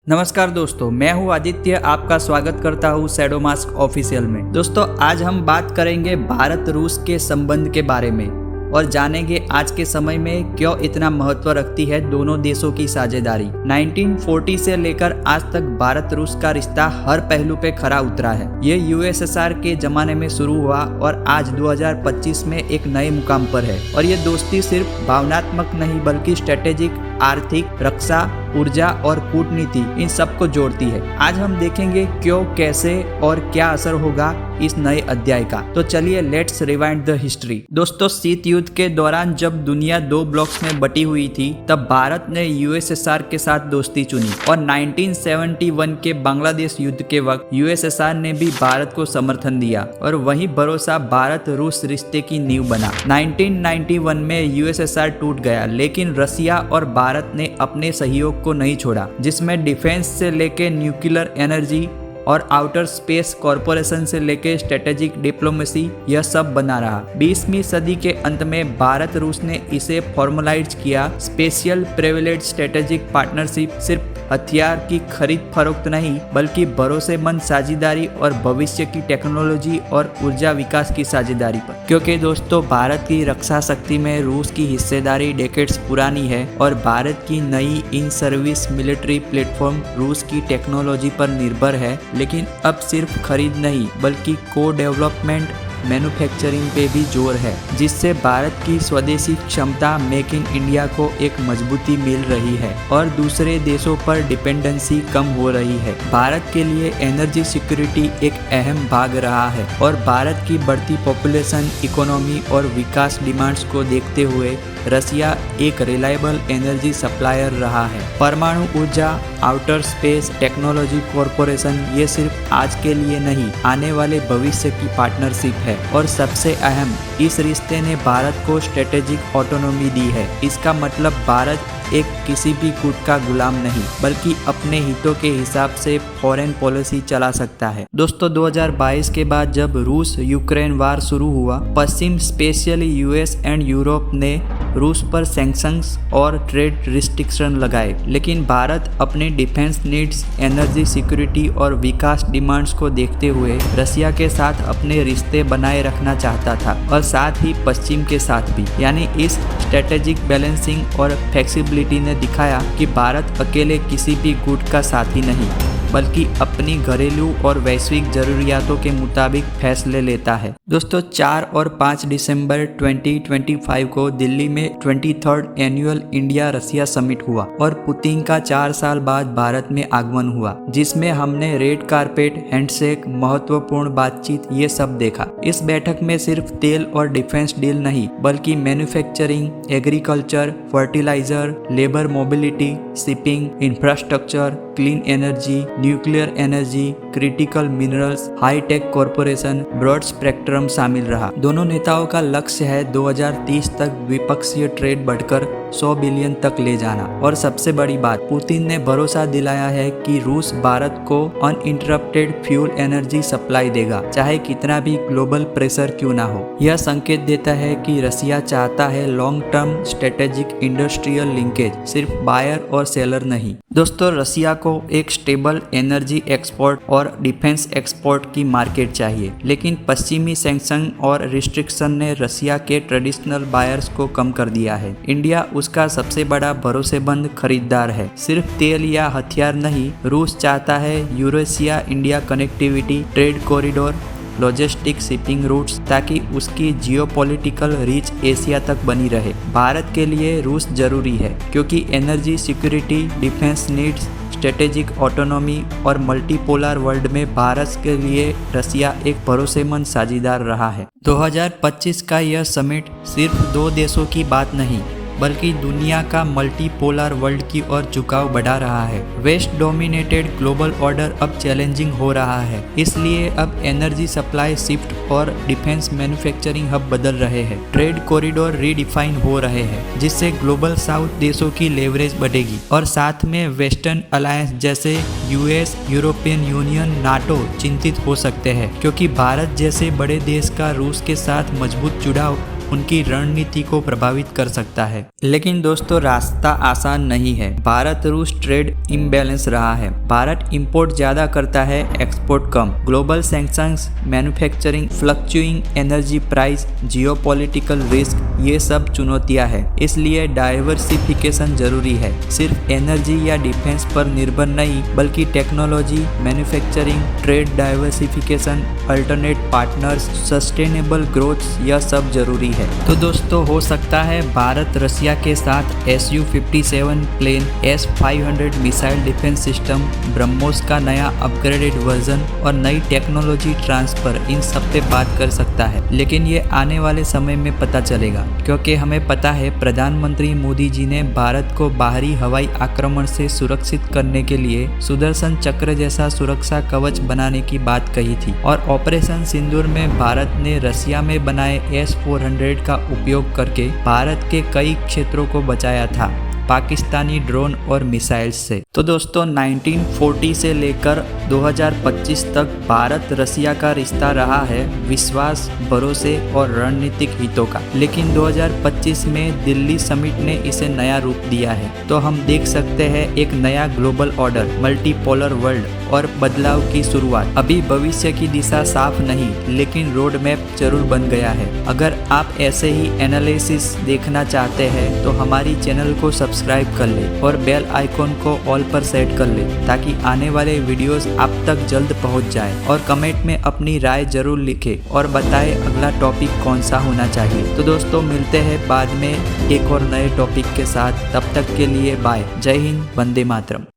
नमस्कार दोस्तों, मैं हूं आदित्य। आपका स्वागत करता हूं शैडो मास्क ऑफिशियल में। दोस्तों, आज हम बात करेंगे भारत रूस के संबंध के बारे में और जानेंगे आज के समय में क्यों इतना महत्व रखती है दोनों देशों की साझेदारी। 1940 से लेकर आज तक भारत रूस का रिश्ता हर पहलू पे खरा उतरा है। ये यूएसएसआर के जमाने में शुरू हुआ और आज 2025 में एक नए मुकाम पर है। और ये दोस्ती सिर्फ भावनात्मक नहीं बल्कि स्ट्रेटेजिक, आर्थिक, रक्षा, ऊर्जा और कूटनीति इन सब को जोड़ती है। आज हम देखेंगे क्यों, कैसे और क्या असर होगा इस नए अध्याय का। तो चलिए लेट्स रिवाइंड द हिस्ट्री। दोस्तों, शीत युद्ध के दौरान जब दुनिया दो ब्लॉक्स में बटी हुई थी तब भारत ने यूएसएसआर के साथ दोस्ती चुनी और 1971 के बांग्लादेश युद्ध के वक्त यूएसएसआर ने भी भारत को समर्थन दिया और वही भरोसा भारत रूस रिश्ते की नींव बना। 1991 में यूएसएसआर टूट गया, लेकिन रसिया और भारत ने अपने सहयोग को नहीं छोड़ा, जिसमें डिफेंस से लेके न्यूक्लियर एनर्जी और आउटर स्पेस कॉरपोरेशन से लेके स्ट्रेटेजिक डिप्लोमेसी यह सब बना रहा। 20वीं सदी के अंत में भारत रूस ने इसे फॉर्मलाइज किया। स्पेशल प्रिविलेज स्ट्रेटेजिक पार्टनरशिप सिर्फ हथियार की खरीद फरोख्त नहीं बल्कि भरोसेमंद साझेदारी और भविष्य की टेक्नोलॉजी और ऊर्जा विकास की साझेदारी पर। क्योंकि दोस्तों, भारत की रक्षा शक्ति में रूस की हिस्सेदारी डेकेड्स पुरानी है और भारत की नई इन सर्विस मिलिट्री प्लेटफॉर्म रूस की टेक्नोलॉजी पर निर्भर है। लेकिन अब सिर्फ खरीद नहीं बल्कि को डेवलपमेंट, मैन्युफैक्चरिंग पे भी जोर है, जिससे भारत की स्वदेशी क्षमता मेक इन इंडिया को एक मजबूती मिल रही है और दूसरे देशों पर डिपेंडेंसी कम हो रही है। भारत के लिए एनर्जी सिक्योरिटी एक अहम भाग रहा है और भारत की बढ़ती पॉपुलेशन, इकोनॉमी और विकास डिमांड्स को देखते हुए रसिया एक रिलायबल एनर्जी सप्लायर रहा है। परमाणु ऊर्जा, आउटर स्पेस टेक्नोलॉजी कॉरपोरेशन ये सिर्फ आज के लिए नहीं, आने वाले भविष्य की पार्टनरशिप है। और सबसे अहम, इस रिश्ते ने भारत को स्ट्रेटेजिक ऑटोनॉमी दी है। इसका मतलब भारत एक किसी भी गुट का गुलाम नहीं बल्कि अपने हितों के हिसाब से फॉरेन पॉलिसी चला सकता है। दोस्तों, 2022 के बाद जब रूस यूक्रेन वार शुरू हुआ, पश्चिम स्पेशली यूएस एंड यूरोप ने रूस पर सैंक्शंस और ट्रेड रिस्ट्रिक्शन लगाए, लेकिन भारत अपने डिफेंस नीड्स, एनर्जी सिक्योरिटी और विकास डिमांड्स को देखते हुए रसिया के साथ अपने रिश्ते बनाए रखना चाहता था और साथ ही पश्चिम के साथ भी। यानी इस स्ट्रेटेजिक बैलेंसिंग और फ्लेक्सिबिलिटी ने दिखाया कि भारत अकेले किसी भी गुट का साथी नहीं बल्कि अपनी घरेलू और वैश्विक जरूरियातों के मुताबिक फैसले लेता है। दोस्तों, 4 और 5 दिसंबर 2025 को दिल्ली में 23rd annual India Russia summit हुआ और पुतिन का 4 साल बाद भारत में आगमन हुआ, जिसमें हमने रेड कारपेट, हैंडशेक, महत्वपूर्ण बातचीत ये सब देखा। इस बैठक में सिर्फ तेल और डिफेंस डील नहीं बल्कि manufacturing, agriculture, fertiliser, labour mobility, shipping, infrastructure, clean energy, nuclear energy, critical minerals, high tech corporation, broad spectrum शामिल रहा। दोनों नेताओं का लक्ष्य है 2030 तक द्विपक्षीय ट्रेड बढ़कर 100 बिलियन तक ले जाना। और सबसे बड़ी बात, पुतिन ने भरोसा दिलाया है कि रूस भारत को अनइंटरप्टेड फ्यूल एनर्जी सप्लाई देगा, चाहे कितना भी ग्लोबल प्रेशर क्यों ना हो। यह संकेत देता है कि रसिया चाहता है long term strategic industrial linkage, सिर्फ बायर और सेलर नहीं। दोस्तों, रसिया को एक स्टेबल एनर्जी एक्सपोर्ट और डिफेंस एक्सपोर्ट की मार्केट चाहिए, लेकिन पश्चिमी सैंक्शन और रिस्ट्रिक्शन ने रसिया के ट्रेडिशनल बायर्स को कम कर दिया है। इंडिया उसका सबसे बड़ा भरोसेमंद खरीदार है, सिर्फ तेल या हथियार नहीं। रूस चाहता है Eurasia India connectivity, trade corridor, logistic, shipping routes, ताकि उसकी जियोपॉलिटिकल रीच एशिया तक बनी रहे। भारत के लिए रूस जरूरी है क्योंकि energy security, defence needs, strategic autonomy और मल्टीपोलर वर्ल्ड में भारत के लिए रसिया एक भरोसेमंद साझेदार रहा है। 2025 का यह समिट सिर्फ दो देशों की बात नहीं बल्कि दुनिया का मल्टीपोलर वर्ल्ड की ओर झुकाव बढ़ा रहा है। वेस्ट डोमिनेटेड ग्लोबल ऑर्डर अब चैलेंजिंग हो रहा है, इसलिए अब एनर्जी सप्लाई शिफ्ट और डिफेंस मैन्युफैक्चरिंग हब बदल रहे हैं। ट्रेड कॉरिडोर रीडिफाइन हो रहे हैं, जिससे ग्लोबल साउथ देशों की लेवरेज बढ़ेगी और साथ में वेस्टर्न अलायंस जैसे यूएस, यूरोपियन यूनियन, नाटो चिंतित हो सकते हैं, क्योंकि भारत जैसे बड़े देश का रूस के साथ मजबूत जुड़ाव उनकी रणनीति को प्रभावित कर सकता है। लेकिन दोस्तों रास्ता आसान नहीं है। भारत रूस ट्रेड इम्बैलेंस रहा है। भारत इंपोर्ट ज्यादा करता है, एक्सपोर्ट कम। Global sanctions, manufacturing, fluctuating energy price, geopolitical risk, ये सब चुनौतियां हैं। इसलिए डाइवर्सिफिकेशन जरूरी है। सिर्फ एनर्जी या डिफेंस पर निर्भर नहीं, बल्कि technology, manufacturing, trade diversification, alternate partners, sustainable growth, यह सब जरूरी है। तो दोस्तों हो सकता है भारत रसिया के साथ Su-57 plane, S-500 missile defence system, BrahMos का नया अपग्रेडेड वर्जन और नई टेक्नोलॉजी ट्रांसफर, इन सब पे बात कर सकता है। लेकिन ये आने वाले समय में पता चलेगा, क्योंकि हमें पता है प्रधानमंत्री मोदी जी ने भारत को बाहरी हवाई आक्रमण से सुरक्षित करने के लिए सुदर्शन चक्र जैसा सुरक्षा कवच बनाने की बात कही थी। और ऑपरेशन सिंदूर में भारत ने रसिया में बनाए S-400 का उपयोग करके भारत के कई क्षेत्रों को बचाया था पाकिस्तानी ड्रोन और मिसाइल्स से। तो दोस्तों 1940 से लेकर 2025 तक भारत रसिया का रिश्ता रहा है विश्वास, भरोसे और रणनीतिक हितों का। लेकिन 2025 में दिल्ली समिट ने इसे नया रूप दिया है। तो हम देख सकते हैं एक नया ग्लोबल ऑर्डर, मल्टीपोलर वर्ल्ड और बदलाव की शुरुआत। अभी भविष्य की दिशा साफ नहीं, लेकिन रोड मैप जरूर बन गया है। अगर आप ऐसे ही एनालिसिस देखना चाहते हैं तो हमारी चैनल को सब्सक्राइब कर ले और बेल आइकॉन को ऑल पर सेट कर ले, ताकि आने वाले वीडियोस आप तक जल्द पहुंच जाए। और कमेंट में अपनी राय जरूर लिखें और बताएं अगला टॉपिक कौन सा होना चाहिए। तो दोस्तों मिलते हैं बाद में एक और नए टॉपिक के साथ। तब तक के लिए बाय। जय हिंद, वंदे मातरम।